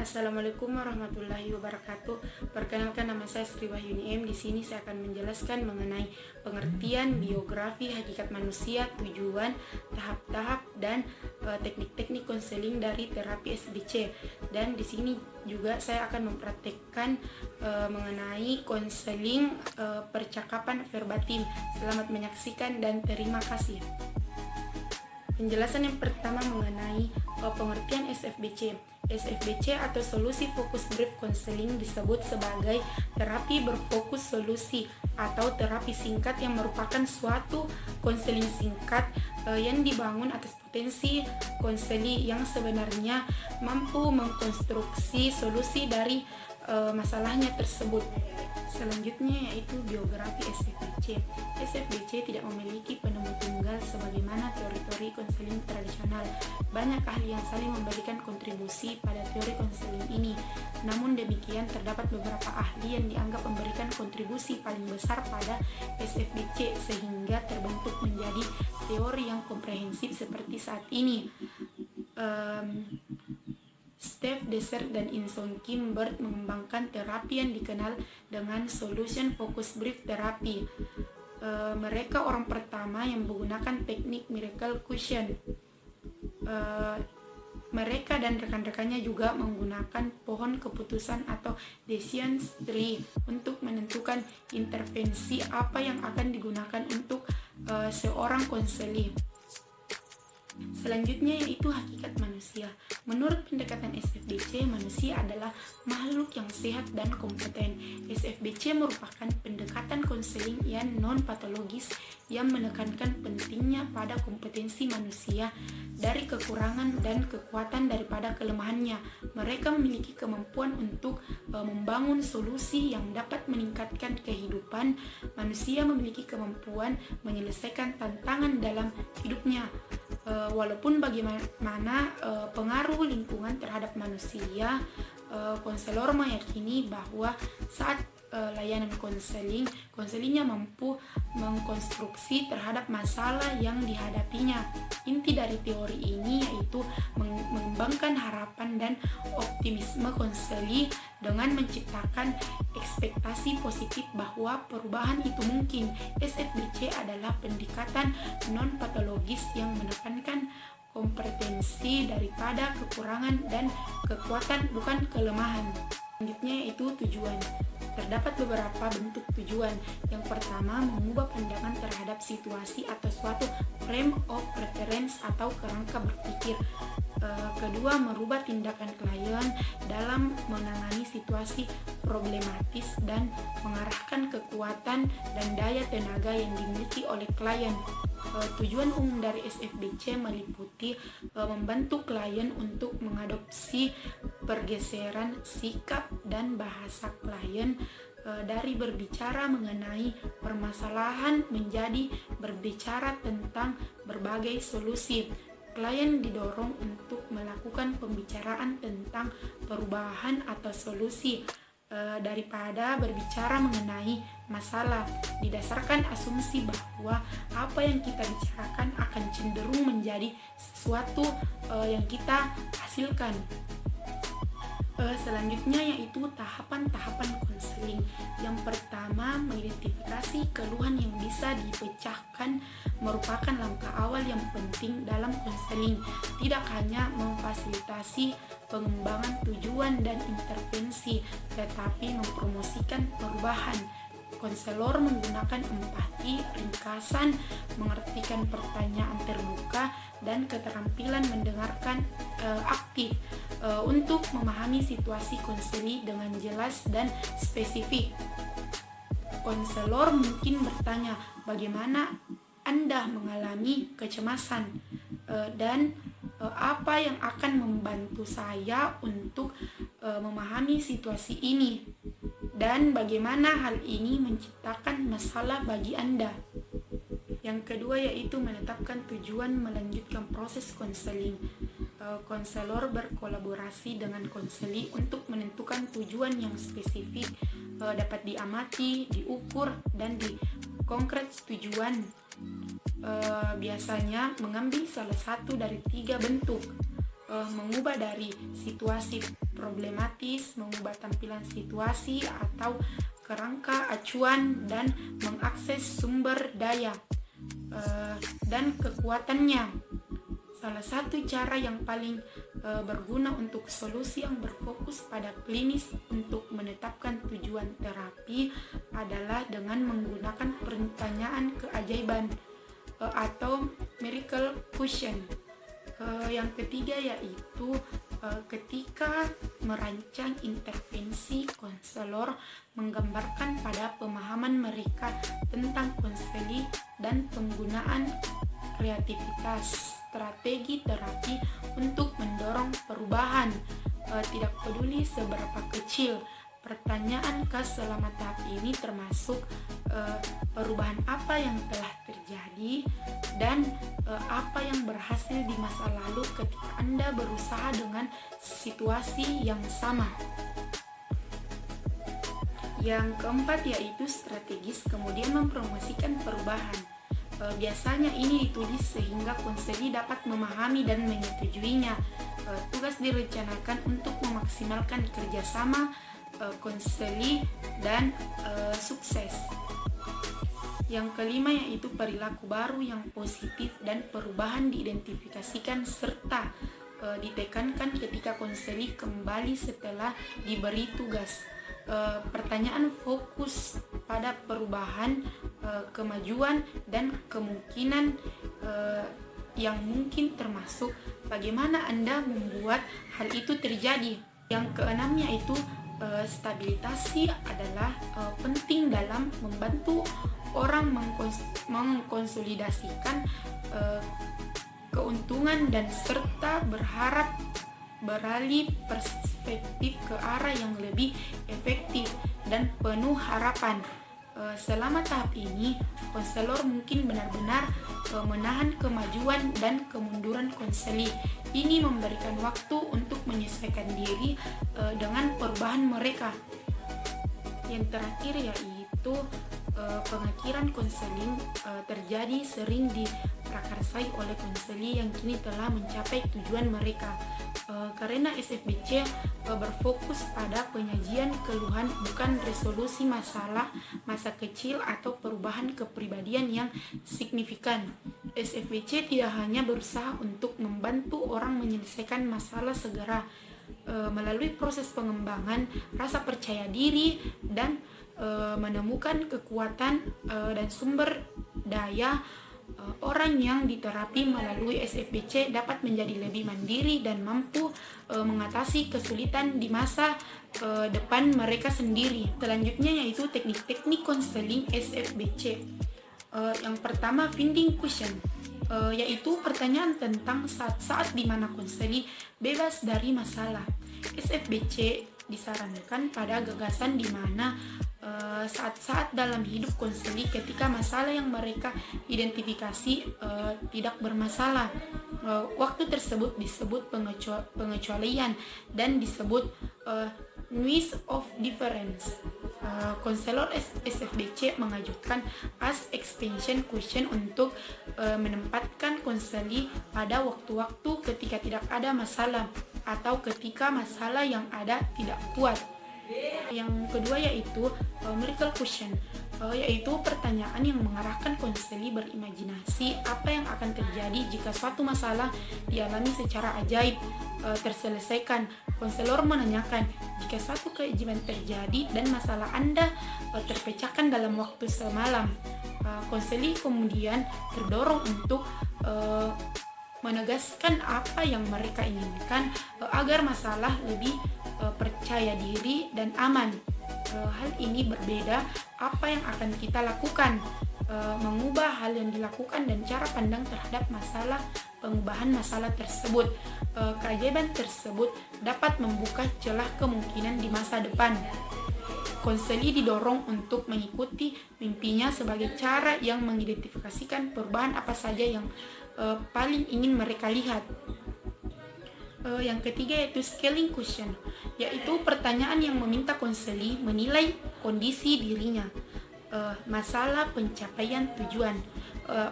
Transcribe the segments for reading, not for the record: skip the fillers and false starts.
Assalamualaikum warahmatullahi wabarakatuh. Perkenalkan, nama saya Sri Wahyuni M. Di sini saya akan menjelaskan mengenai pengertian biografi hakikat manusia, tujuan, tahap-tahap, dan teknik-teknik konseling dari terapi SBC. Dan di sini juga saya akan mempraktekkan mengenai konseling percakapan verbatim. Selamat menyaksikan dan terima kasih. Penjelasan yang pertama mengenai pengertian SFBC. SFBC atau Solusi Fokus Brief Counseling disebut sebagai terapi berfokus solusi atau terapi singkat yang merupakan suatu konseling singkat yang dibangun atas potensi konseli yang sebenarnya mampu mengkonstruksi solusi dari masalahnya tersebut. Selanjutnya yaitu biografi SFBC. SFBC tidak memiliki penemu tunggal sebagaimana teori-teori konseling tradisional. Banyak ahli yang saling memberikan kontribusi pada teori konseling ini. Namun demikian, terdapat beberapa ahli yang dianggap memberikan kontribusi paling besar pada SFBC sehingga terbentuk menjadi teori yang komprehensif seperti saat ini. Steve Deser dan In-Sung Kim Bird mengembangkan terapi yang dikenal dengan Solution Focus Brief Therapy. Mereka orang pertama yang menggunakan teknik Miracle Cushion. Mereka dan rekan-rekannya juga menggunakan pohon keputusan atau decision tree untuk menentukan intervensi apa yang akan digunakan untuk seorang konseli. Selanjutnya yaitu hakikat manusia. Menurut pendekatan SFBC, manusia adalah makhluk yang sehat dan kompeten. SFBC merupakan pendekatan konseling yang non-patologis yang menekankan pentingnya pada kompetensi manusia dari kekurangan dan kekuatan daripada kelemahannya. Mereka memiliki kemampuan untuk membangun solusi yang dapat meningkatkan kehidupan. Manusia memiliki kemampuan menyelesaikan tantangan dalam hidupnya. Walaupun bagaimana pengaruh lingkungan terhadap manusia, konselor meyakini bahwa saat layanan konselingnya mampu mengkonstruksi terhadap masalah yang dihadapinya. Inti dari teori ini yaitu mengembangkan harapan dan optimisme konseli dengan menciptakan ekspektasi positif bahwa perubahan itu mungkin. SFBC adalah pendekatan non-patologis yang menekankan kompetensi daripada kekurangan dan kekuatan, bukan kelemahan. Selanjutnya yaitu tujuan. Terdapat beberapa bentuk tujuan. Yang pertama, mengubah pandangan terhadap situasi atau suatu frame of reference atau kerangka berpikir. Kedua, merubah tindakan klien dalam menangani situasi problematis dan mengarahkan kekuatan dan daya tenaga yang dimiliki oleh klien. Tujuan umum dari SFBC meliputi membantu klien untuk mengadopsi pergeseran sikap dan bahasa klien dari berbicara mengenai permasalahan menjadi berbicara tentang berbagai solusi. Klien didorong untuk melakukan pembicaraan tentang perubahan atau solusi daripada berbicara mengenai masalah, didasarkan asumsi bahwa apa yang kita bicarakan akan cenderung menjadi sesuatu yang kita hasilkan. Selanjutnya yaitu tahapan-tahapan konseling. Yang pertama, mengidentifikasi keluhan yang bisa dipecahkan merupakan langkah awal yang penting dalam konseling. Tidak hanya memfasilitasi pengembangan tujuan dan intervensi, tetapi mempromosikan perubahan. Konselor menggunakan empati, ringkasan, mengartikan pertanyaan terbuka, dan keterampilan mendengarkan aktif untuk memahami situasi konseli dengan jelas dan spesifik. Konselor mungkin bertanya, bagaimana Anda mengalami kecemasan dan apa yang akan membantu saya untuk memahami situasi ini, dan bagaimana hal ini menciptakan masalah bagi Anda. Yang kedua yaitu menetapkan tujuan melanjutkan proses konseling. konselor berkolaborasi dengan konseli untuk menentukan tujuan yang spesifik, dapat diamati, diukur, dan dikonkret tujuan. Biasanya mengambil salah satu dari 3 bentuk, mengubah dari situasi problematis, mengubah tampilan situasi atau kerangka acuan, dan mengakses sumber daya dan kekuatannya. Salah satu cara yang paling berguna untuk solusi yang berfokus pada klinis untuk menetapkan tujuan terapi adalah dengan menggunakan pertanyaan keajaiban atau miracle question. Yang ketiga yaitu ketika merancang intervensi, konselor menggambarkan pada pemahaman mereka tentang konseli dan penggunaan kreativitas strategi terapi untuk mendorong perubahan, tidak peduli seberapa kecil. Pertanyaan khas selama tahap ini termasuk perubahan apa yang telah terjadi dan apa yang berhasil di masa lalu ketika Anda berusaha dengan situasi yang sama. Yang keempat yaitu strategis, kemudian mempromosikan perubahan. Biasanya ini ditulis sehingga konseli dapat memahami dan menyetujuinya. Tugas direncanakan untuk memaksimalkan kerjasama konseli dan sukses. Yang kelima yaitu perilaku baru yang positif dan perubahan diidentifikasikan serta ditekankan ketika konseli kembali setelah diberi tugas. Pertanyaan fokus pada perubahan, kemajuan, dan kemungkinan yang mungkin, termasuk bagaimana Anda membuat hal itu terjadi. Yang keenam yaitu stabilitasi adalah penting dalam membantu orang mengkonsolidasikan keuntungan dan serta berharap beralih perspektif ke arah yang lebih efektif dan penuh harapan. Selama tahap ini, konselor mungkin benar-benar menahan kemajuan dan kemunduran konseli. Ini memberikan waktu untuk menyesuaikan diri dengan perubahan mereka. Yang terakhir yaitu pengakhiran konseling terjadi sering diprakarsai oleh konseli yang kini telah mencapai tujuan mereka. Karena SFBC berfokus pada penyajian keluhan, bukan resolusi masalah masa kecil atau perubahan kepribadian yang signifikan. SFBC tidak hanya berusaha untuk membantu orang menyelesaikan masalah segera melalui proses pengembangan rasa percaya diri dan menemukan kekuatan dan sumber daya. Orang yang diterapi melalui SFBC dapat menjadi lebih mandiri dan mampu mengatasi kesulitan di masa depan mereka sendiri. Selanjutnya yaitu teknik-teknik konseling SFBC. Yang pertama, finding question, yaitu pertanyaan tentang saat-saat di mana konseli bebas dari masalah. SFBC disarankan pada gagasan di mana saat-saat dalam hidup konseli ketika masalah yang mereka identifikasi tidak bermasalah. Waktu tersebut disebut pengecualian dan disebut noise of difference. Konselor SFBC mengajukan as expansion question untuk menempatkan konseli pada waktu-waktu ketika tidak ada masalah atau ketika masalah yang ada tidak kuat. Yang kedua yaitu miracle question, yaitu pertanyaan yang mengarahkan konseli berimajinasi apa yang akan terjadi jika suatu masalah dialami secara ajaib terselesaikan. Konselor menanyakan, jika suatu keajaiban terjadi dan masalah Anda terpecahkan dalam waktu semalam, konseli kemudian terdorong untuk menegaskan apa yang mereka inginkan agar masalah lebih percaya diri dan aman. Hal ini berbeda apa yang akan kita lakukan, mengubah hal yang dilakukan dan cara pandang terhadap masalah, pengubahan masalah tersebut. Keajaiban tersebut dapat membuka celah kemungkinan di masa depan. Konseli didorong untuk mengikuti mimpinya sebagai cara yang mengidentifikasikan perubahan apa saja yang paling ingin mereka lihat. Yang ketiga yaitu scaling question, yaitu pertanyaan yang meminta konseli menilai kondisi dirinya, masalah, pencapaian tujuan,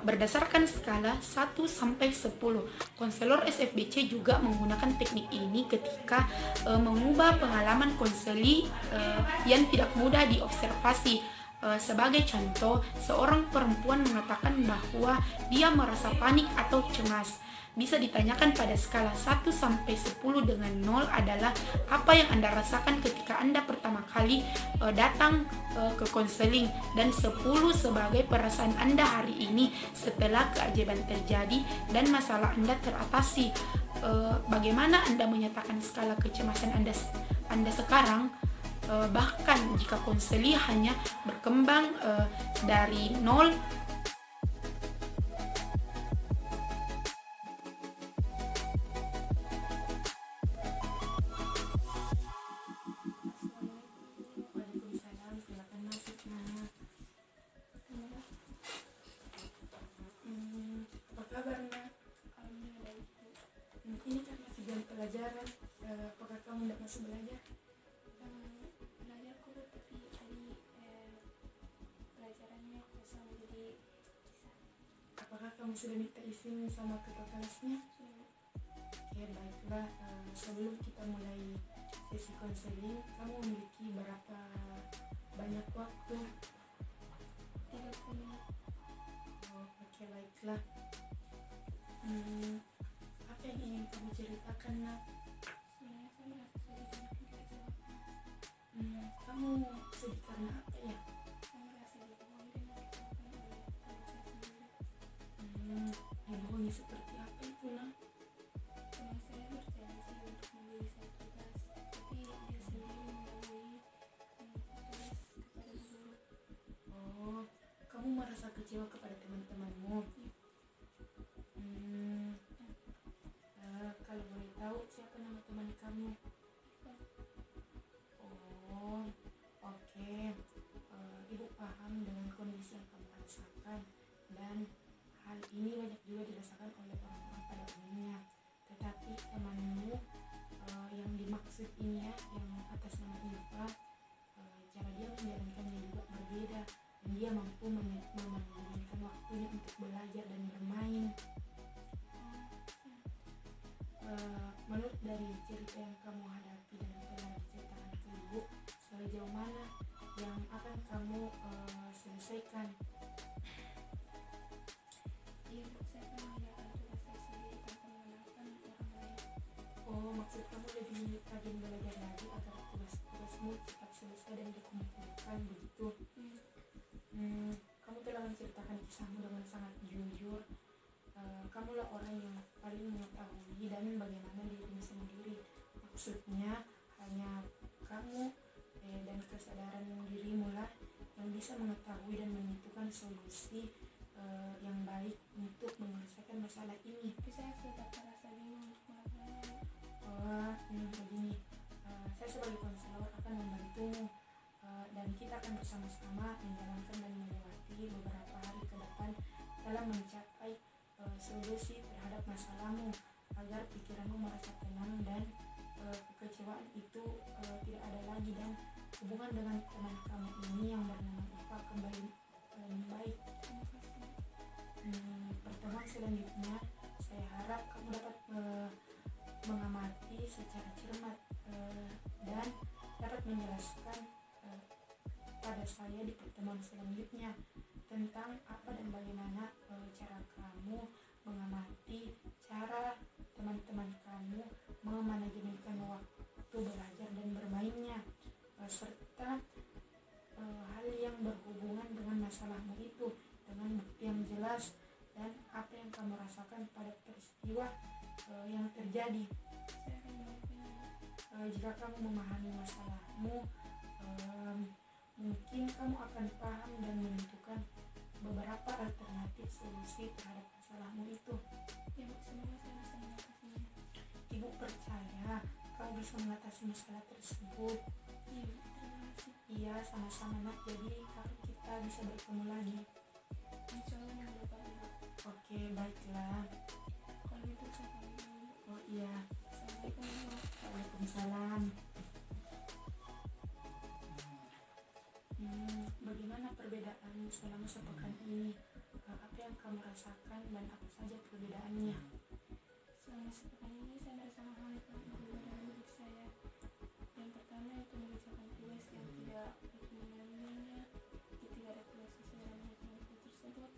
berdasarkan skala 1 sampai 10. Konselor SFBC juga menggunakan teknik ini ketika mengubah pengalaman konseli yang tidak mudah diobservasi. Sebagai contoh, seorang perempuan mengatakan bahwa dia merasa panik atau cemas. Bisa ditanyakan pada skala 1 sampai 10 dengan 0 adalah apa yang Anda rasakan ketika Anda pertama kali datang ke konseling, dan 10 sebagai perasaan Anda hari ini setelah keajaiban terjadi dan masalah Anda teratasi. Bagaimana Anda menyatakan skala kecemasan Anda sekarang? Bahkan jika konseli hanya berkembang dari 0 ini kan masih jam pelajaran, apakah kamu tidak masuk belajar? Belajar kok, tapi tadi pelajarannya kosong, jadi Apakah kamu sudah minta izin sama ketua kelasnya? Oke, baiklah. Sebelum kita mulai sesi konseling, kamu memiliki berapa banyak waktu? 30 menit. Oke, baiklah. Apa yang ingin kamu ceritakan, Nak? Sebenarnya saya merasa sedih dan kecewa. Kamu sedih karena apa ya? Saya merasa dibohongi dan dikecewakan oleh teman saya sendiri. Dibohongi seperti apa itu, Nak? Teman saya berjanji untuk memberi saya tugas, tapi dia sendiri mendahului tugas kepada guru. Oh, kamu merasa kecewa kepada teman-temanmu? Kalau boleh tahu, siapa nama teman kamu? Oh, oke. Ibu paham dengan kondisi yang kamu rasakan, dan hal ini banyak juga dirasakan oleh orang-orang pada umumnya. Tetapi temanmu yang dimaksud ini ya, yang atas nama Ilva, cara dia menjalankannya juga berbeda, dan dia mampu memanfaatkan waktunya untuk belajar dan bermain. Menurut dari cerita yang kamu hadapi dan telah diceritakan ke ibu, sejauh mana yang akan kamu selesaikan? Dia saya akan mengerjakan tugas saya sendiri tanpa mengandalkan orang lain. Oh, maksud kamu lebih rajin belajar lagi agar tugas-tugasmu cepat selesai dan dikumpulkan, begitu? Kamu telah menceritakan kisahmu dengan sangat jujur. Kamulah orang yang paling mengetahui dan bagaimana dirimu sendiri. Maksudnya hanya kamu dan kesadaran dirimu lah yang bisa mengetahui dan menentukan solusi yang baik untuk menyelesaikan masalah ini. Tapi saya tetap merasa bingung untuk melakukannya. Begini, saya sebagai konselor akan membantumu, dan kita akan bersama-sama menjalankan dan melewati beberapa hari ke depan dalam mencapai solusi terhadap masalahmu, agar pikiranmu merasa tenang dan kekecewaan itu tidak ada lagi, dan hubungan dengan teman kamu ini yang bernama Eva kembali baik. Terima kasih. Pertemuan selanjutnya saya harap kamu dapat mengamati secara cermat dan dapat menjelaskan pada saya di pertemuan selanjutnya tentang apa dan bagaimana cara kamu mengamati cara teman-teman kamu memanajemenkan waktu belajar dan bermainnya, serta hal yang berhubungan dengan masalahmu itu dengan bukti yang jelas dan apa yang kamu rasakan pada peristiwa yang terjadi. Saya akan melakukannya. Jika kamu memahami masalahmu, mungkin kamu akan paham dan menentukan beberapa alternatif solusi terhadap masalahmu itu. Ya, Bu, semoga saya bisa mengatasinya. Ibu percaya kamu bisa mengatasi masalah tersebut. Iya, Bu, terima kasih. Iya, sama-sama, Nak. Jadi kapan kita bisa bertemu lagi? Insya Allah minggu depan, Bu. Oke, baiklah. Kalau gitu saya pamit dulu, Bu. Oh iya. Assalamualaikum. Assalamualaikum. Waalaikumsalam. Bagaimana perbedaan selama sepekan ini? Apa yang kamu rasakan dan apa saja perbedaannya? Selama sepekan ini saya merasakan hal yang sangat berbeda dalam hidup saya. Yang pertama itu mengerjakan tugas yang tidak baik mengambilnya, ketika ada tugas sesuai dengan tugas tersebut,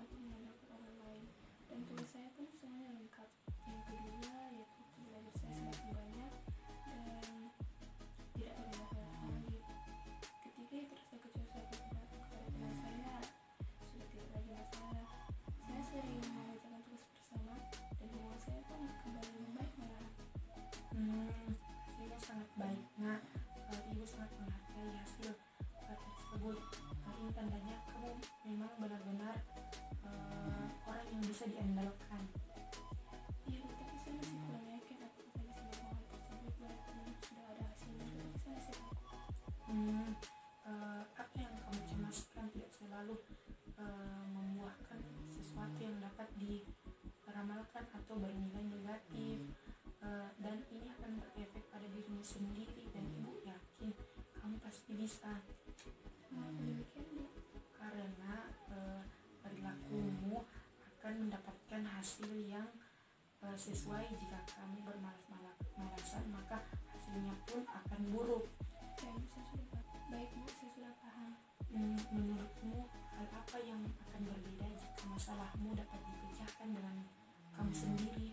aku mengandalkan orang lain. Dan tugas saya pun semuanya lengkap. Yang kedua yaitu belajar saya semakin banyak dan tidak ada masalah lagi. Ketika terasa kecewa kepada teman saya, sudah tidak lagi masalah. Saya sering mengerjakan tugas bersama dan hubungan saya pun kembali membaik malahan. Hasilnya sangat baik, nak. Ibu sangat menghargai hasil tersebut. Ini tandanya kamu memang benar-benar orang yang bisa diandalkan. Iya, tapi saya masih kurang yakin apakah saya bisa melakukan hal tersebut walaupun sudah ada hasilnya, tapi saya masih takut. Apa yang kamu cemaskan tidak selalu membuahkan sesuatu yang dapat diramalkan atau bernilai negatif, dan ini akan berefek pada dirimu sendiri, dan ibu yakin kamu pasti bisa. Mengapa demikian, Bu? Karena perilakumu akan mendapatkan hasil yang sesuai. Jika kamu bermalas-malasan, maka hasilnya pun akan buruk. Saya sudah paham. Baik, Bu, saya sudah paham. Menurutmu hal apa yang akan berbeda jika masalahmu dapat dipecahkan dengan kamu sendiri?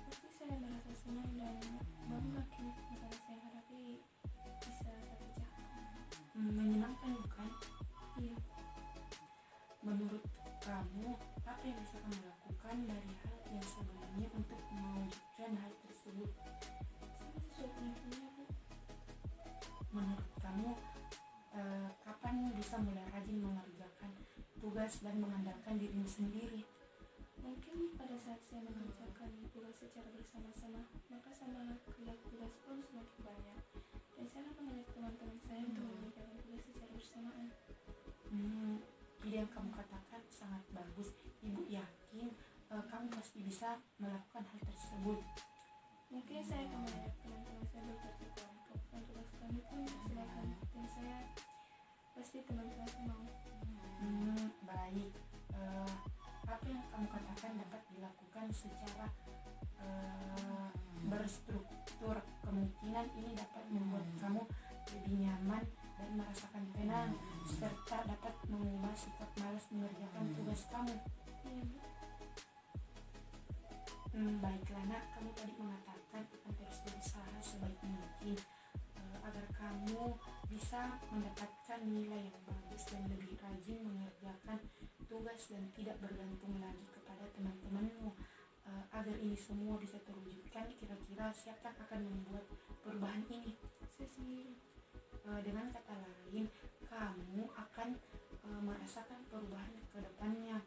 Pasti saya merasa senang dan bangga kini masalah saya hadapi bisa saya pecahkan. Menyenangkan bukan? Iya, Menurut kamu, apa yang bisa kamu lakukan dari hal yang sebelumnya untuk mewujudkan hal tersebut? saya masih sudah punya, Bu. Menurut kamu, kapan bisa mulai rajin mengerjakan tugas dan mengandalkan dirimu sendiri? Mungkin pada saat saya mengerjakan tugas secara bersama-sama, maka semangat kerja tugas pun semakin banyak. Dan saya akan mengajak teman-teman saya untuk mengerjakan tugas secara bersamaan. Ide yang kamu katakan sangat bagus. Ibu yakin kamu pasti bisa melakukan hal tersebut. Mungkin saya akan mengajak teman-teman saya bekerja kelompok dan tugas kami pun berserakan, dan saya pasti teman-teman saya mau. Baik. Apa yang kamu katakan dapat dilakukan secara berstruktur. Kemungkinan ini dapat membuat kamu lebih nyaman dan merasakan tenang, serta dapat mengubah sikap malas mengerjakan tugas kamu. Iya, Bu. Baiklah, nak, kamu tadi mengatakan akan terus berusaha sebaik mungkin agar kamu bisa mendapatkan nilai yang bagus dan lebih rajin mengerjakan tugas dan tidak bergantung lagi kepada teman-temanmu. Agar ini semua bisa terwujudkan, kira-kira siapa yang akan membuat perubahan ini? Saya sendiri. Dengan kata lain, kamu akan merasakan perubahan ke depannya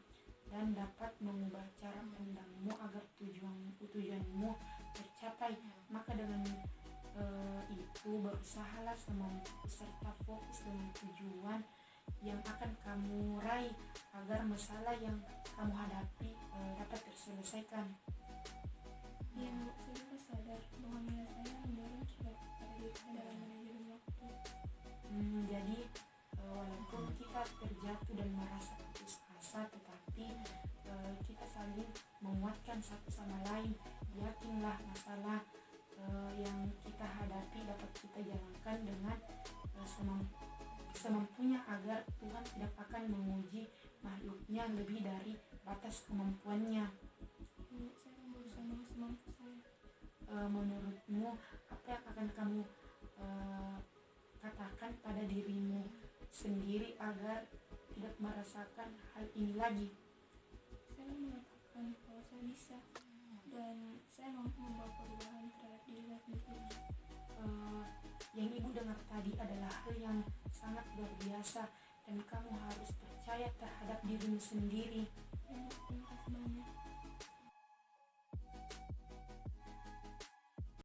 dan dapat mengubah cara pandangmu agar tujuanmu tercapai. Maka dengan itu berusahalah semampu serta fokus dengan tujuan yang akan kamu raih agar masalah yang kamu hadapi dapat terselesaikan. Iya, Bu, saya juga sadar bahwa nilai saya menurun akibat pada diri saya dalam manajemen waktu. Jadi walaupun kita terjatuh dan merasa putus asa, tetapi kita saling menguatkan satu sama lain. Yakinlah masalah yang kita hadapi dapat kita jalankan dengan semampunya, agar Tuhan tidak akan menguji makhluknya lebih dari batas kemampuannya. Saya akan berusaha semampu saya. Menurutmu apa yang akan kamu katakan pada dirimu sendiri agar tidak merasakan hal ini lagi? Saya mengatakan bahwa saya bisa dan saya mampu membawa perubahan terhadap diri saya sendiri. Yang ibu dengar tadi adalah hal yang sangat luar biasa, dan kamu harus percaya terhadap dirimu sendiri. Terima kasih banyak.